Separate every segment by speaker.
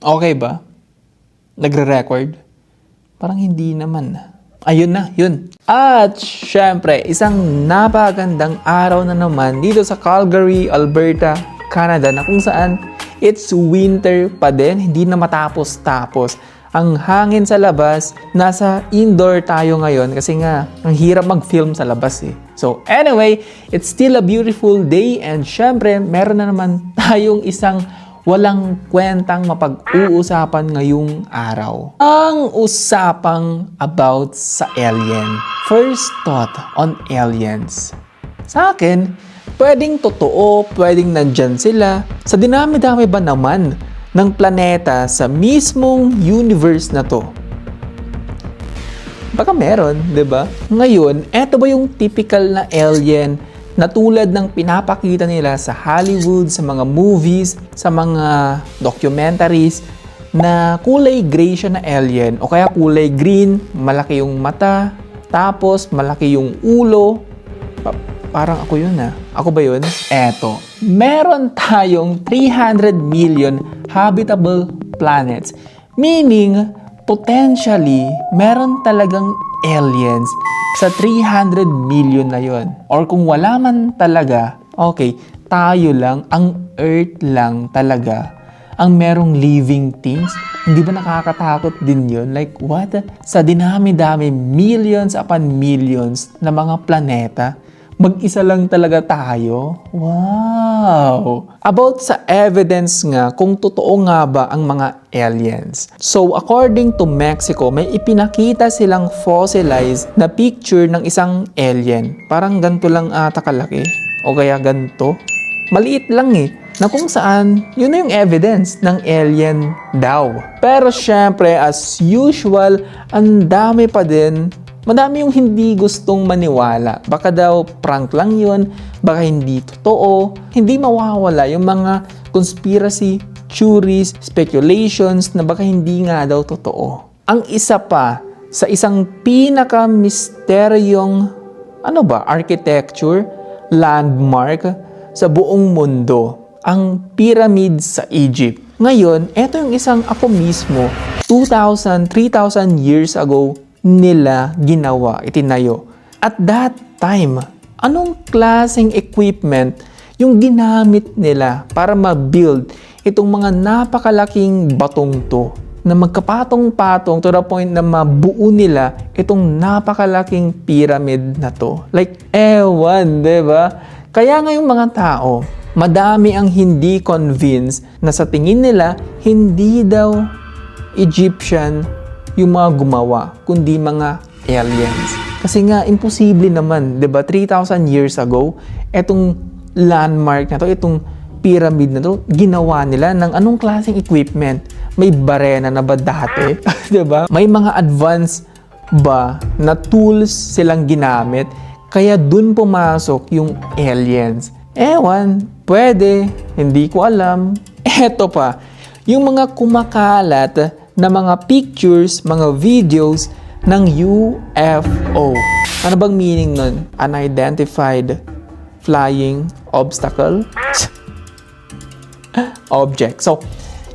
Speaker 1: Okay ba? Nagre-record? Parang hindi naman. Ayun na, yun. At syempre, isang napakagandang araw na naman dito sa Calgary, Alberta, Canada, na kung saan it's winter pa din, hindi na matapos-tapos. Ang hangin sa labas, nasa indoor tayo ngayon kasi nga, ang hirap mag-film sa labas eh. So anyway, it's still a beautiful day and syempre, meron na naman tayong isang walang kwentang mapag-uusapan ngayong araw. Ang usapang about sa alien. First thought on aliens. Sa akin, pwedeng totoo, pwedeng nandyan sila. Sa dinami-dami ba naman ng planeta sa mismong universe na to? Baka meron, 'di ba? Ngayon, eto ba yung typical na alien na tulad ng pinapakita nila sa Hollywood, sa mga movies, sa mga documentaries, na kulay gray siya na alien o kaya kulay green, malaki yung mata, tapos malaki yung ulo. Parang ako yun ah. Ako ba yun? Eto. Meron tayong 300 million habitable planets. Meaning, potentially, meron talagang aliens sa 300 million na yon. Or kung wala man talaga, okay, tayo lang, ang Earth lang talaga ang merong living things. Hindi ba nakakatakot din yun? Like, what? Sa dinami-dami, millions upon millions na mga planeta, mag-isa lang talaga tayo? Wow! About sa evidence nga kung totoo nga ba ang mga aliens. So, according to Mexico, may ipinakita silang fossilized na picture ng isang alien. Parang ganito lang ata kalaki. O kaya ganito. Maliit lang eh. Na kung saan, yun na yung evidence ng alien daw. Pero syempre, as usual, ang dami pa din. Madami yung hindi gustong maniwala. Baka daw prank lang yun, baka hindi totoo. Hindi mawawala yung mga conspiracy theories, speculations na baka hindi nga daw totoo. Ang isa pa, sa isang pinaka-misteryong, architecture, landmark sa buong mundo, ang pyramid sa Egypt. Ngayon, eto yung isang ako mismo, 2,000, 3,000 years ago, nila ginawa, itinayo. At that time, anong klaseng equipment yung ginamit nila para ma-build itong mga napakalaking batong to na magkapatong-patong to the point na mabuo nila itong napakalaking pyramid na to? Like, ewan, diba? Kaya ngayong mga tao, madami ang hindi convinced na sa tingin nila, hindi daw Egyptian yung mga gumawa, kundi mga aliens. Kasi nga, imposible naman, 'di ba? 3,000 years ago, etong landmark na to, itong pyramid na to, ginawa nila ng anong klaseng equipment? May barena na ba dati? 'Di ba? May mga advanced ba na tools silang ginamit? Kaya dun pumasok yung aliens. Ewan, pwede, hindi ko alam. Eto pa, yung mga kumakalat na mga pictures, mga videos ng UFO. Ano bang meaning nun? Unidentified flying obstacle? Object. So,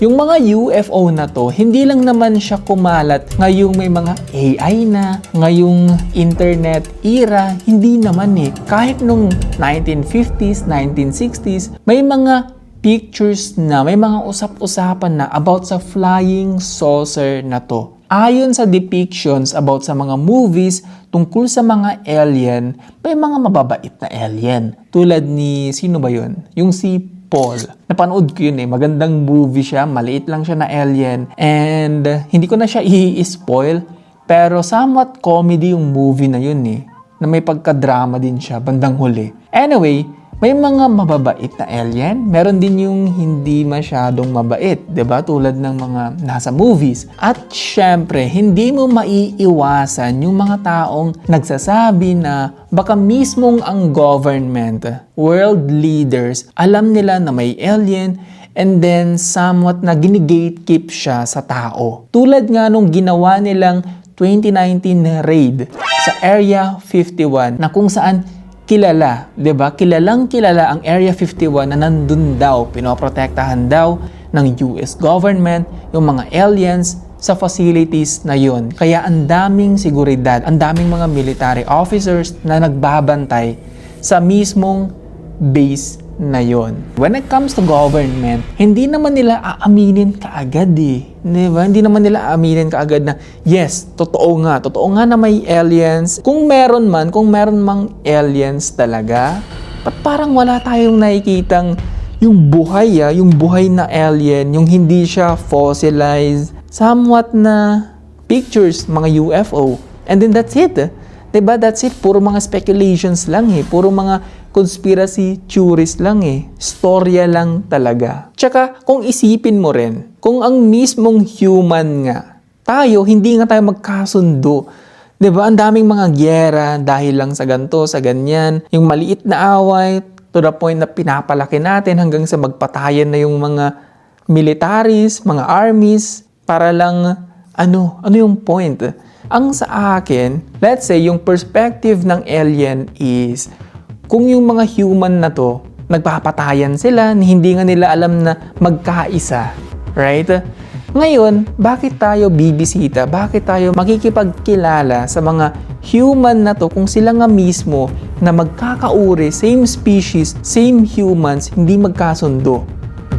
Speaker 1: yung mga UFO na to, hindi lang naman siya kumalat ngayong may mga AI na, ngayong internet era, hindi naman eh. Kahit nung 1950s, 1960s, may mga pictures na, may mga usap-usapan na about sa flying saucer na to. Ayon sa depictions about sa mga movies tungkol sa mga alien, may mga mababait na alien. Tulad ni, sino ba yun? Yung si Paul. Napanood ko yun eh. Magandang movie siya. Maliit lang siya na alien. And hindi ko na siya i-spoil. Pero somewhat comedy yung movie na yun eh. Na may pagka-drama din siya bandang huli. Anyway, may mga mababait na alien, meron din yung hindi masyadong mabait, 'di ba? Tulad ng mga nasa movies. At syempre, hindi mo maiiwasan yung mga taong nagsasabi na baka mismong ang government, world leaders, alam nila na may alien and then somewhat na gini-gatekeep siya sa tao. Tulad nga nung ginawa nilang 2019 raid sa Area 51 na kung saan kilala, 'di ba? Kilalang kilala ang Area 51 na nandun daw, pinoprotektahan daw ng US government, yung mga aliens sa facilities na yon. Kaya ang daming seguridad, ang daming mga military officers na nagbabantay sa mismong base na yon. When it comes to government, hindi naman nila aaminin kaagad eh. Diba? Hindi naman nila aaminin kaagad na yes, totoo nga na may aliens. Kung meron mang aliens talaga, ba't parang wala tayong nakikitang yung buhay na alien, yung hindi siya fossilized, somewhat na pictures, mga UFO. And then that's it. Diba? That's it. Puro mga speculations lang eh. Puro mga conspiracy theories lang eh. Storya lang talaga. Tsaka, kung isipin mo rin, kung ang mismong human nga, hindi nga tayo magkasundo. Diba? Ang daming mga gyera dahil lang sa ganito, sa ganyan. Yung maliit na away, to the point na pinapalaki natin hanggang sa magpatayan na yung mga militaries, mga armies, para lang, ano yung point? Ang sa akin, let's say, yung perspective ng alien is, kung yung mga human na to, nagpapatayan sila, hindi nga nila alam na magkaisa, right? Ngayon, bakit tayo bibisita? Bakit tayo makikipagkilala sa mga human na to kung sila nga mismo na magkakauri, same species, same humans, hindi magkasundo?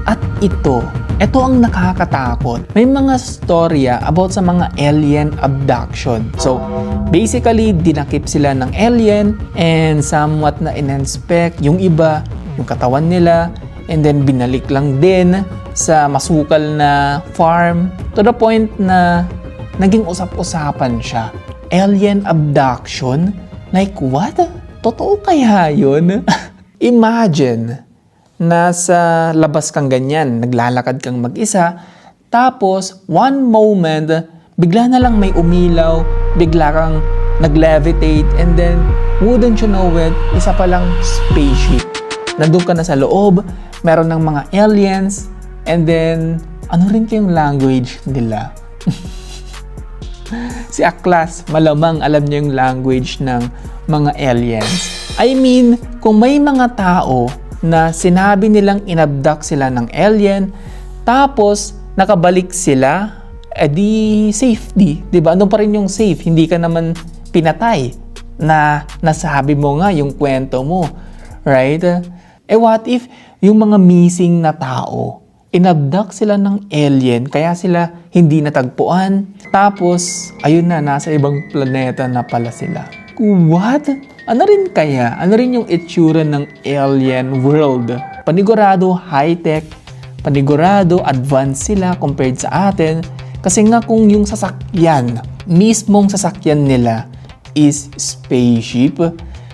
Speaker 1: At ito ang nakakatakot. May mga storya about sa mga alien abduction. So, basically, dinakip sila ng alien and somewhat na in-inspect yung iba, yung katawan nila, and then binalik lang din sa masukal na farm to the point na naging usap-usapan siya. Alien abduction? Like what? Totoo kaya yun? Imagine, nasa labas kang ganyan, naglalakad kang mag-isa, tapos one moment, bigla na lang may umilaw, bigla kang nag-levitate, and then, wouldn't you know it, isa palang spaceship. Nandun ka na sa loob, meron ng mga aliens, and then, ano rin kayong language nila? Si Aklas, malamang alam niya yung language ng mga aliens. I mean, kung may mga tao na sinabi nilang inabduct sila ng alien, tapos nakabalik sila, di safety, di ba? Ano pa rin yung safe? Hindi ka naman pinatay na nasabi mo nga yung kwento mo, right? What if yung mga missing na tao, inabduct sila ng alien, kaya sila hindi natagpuan, tapos ayun na, nasa ibang planeta na pala sila. What? Ano rin kaya? Ano rin yung itsura ng alien world? Panigurado high-tech, panigurado advanced sila compared sa atin. Kasi nga kung yung sasakyan, mismong sasakyan nila is spaceship,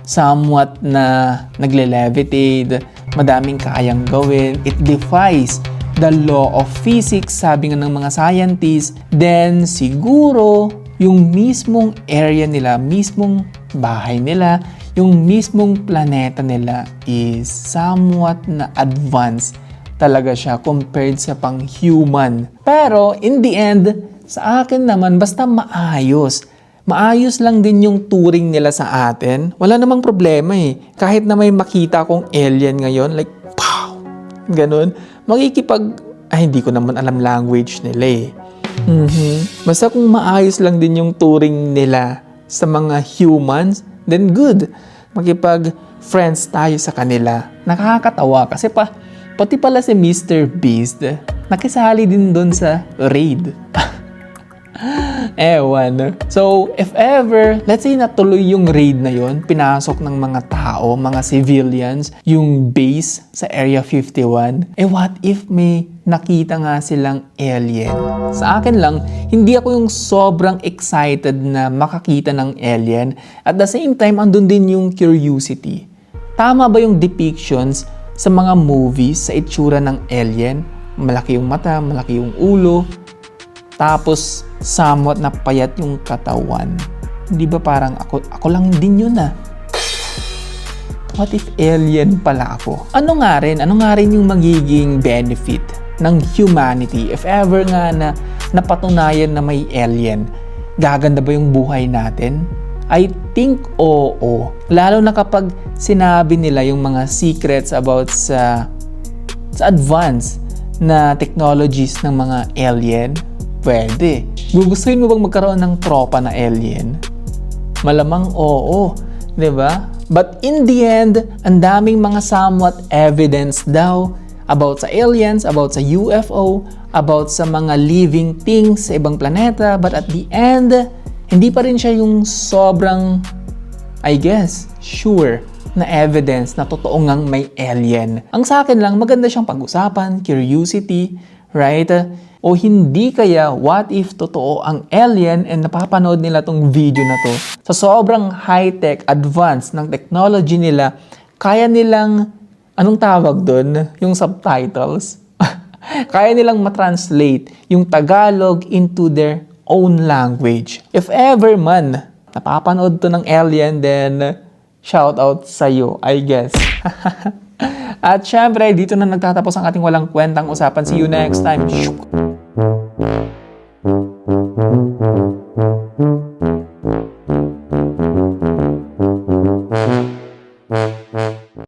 Speaker 1: somewhat na nagle-levitate, madaming kayang gawin, it defies the law of physics, sabi nga ng mga scientists, then siguro yung mismong area nila, mismong bahay nila, yung mismong planeta nila is somewhat na advanced talaga siya compared sa pang-human. Pero in the end, sa akin naman, basta maayos. Maayos lang din yung touring nila sa atin. Wala namang problema eh. Kahit na may makita akong alien ngayon, like, pow! Ganun. Hindi ko naman alam language nila eh. Basta kung maayos lang din yung touring nila sa mga humans, then good. Makipag-friends tayo sa kanila. Nakakatawa kasi pati pala si Mr. Beast, nakisali din doon sa raid. Ewan. So, if ever, let's say natuloy yung raid na yon, pinasok ng mga tao, mga civilians, yung base sa Area 51, what if may nakita nga silang alien? Sa akin lang, hindi ako yung sobrang excited na makakita ng alien. At the same time, andun din yung curiosity. Tama ba yung depictions sa mga movies sa itsura ng alien? Malaki yung mata, malaki yung ulo, tapos somewhat na payat yung katawan. Hindi ba parang ako lang din yun ah? What if alien pala ako? Ano nga rin yung magiging benefit ng humanity if ever nga na napatunayan na may alien? Gaganda ba yung buhay natin? I think oo. Lalo na kapag sinabi nila yung mga secrets about sa advance na technologies ng mga alien? Pwede. Gugustuhin mo bang magkaroon ng tropa na alien? Malamang oo, 'di ba? But in the end, ang daming mga somewhat evidence daw about sa aliens, about sa UFO, about sa mga living things sa ibang planeta, but at the end, hindi pa rin siya yung sobrang, I guess, sure na evidence na totoo ngang may alien. Ang sa akin lang, maganda siyang pag-usapan, curiosity, right? O hindi kaya, what if totoo ang alien and napapanood nila tong video na to? Sa sobrang high-tech, advanced ng technology nila, kaya nilang, anong tawag doon? Yung subtitles? Kaya nilang matranslate yung Tagalog into their own language. If ever man, napapanood to ng alien, then shout out sa'yo, I guess. At syempre, dito na nagtatapos ang ating walang kwentang usapan. See you next time.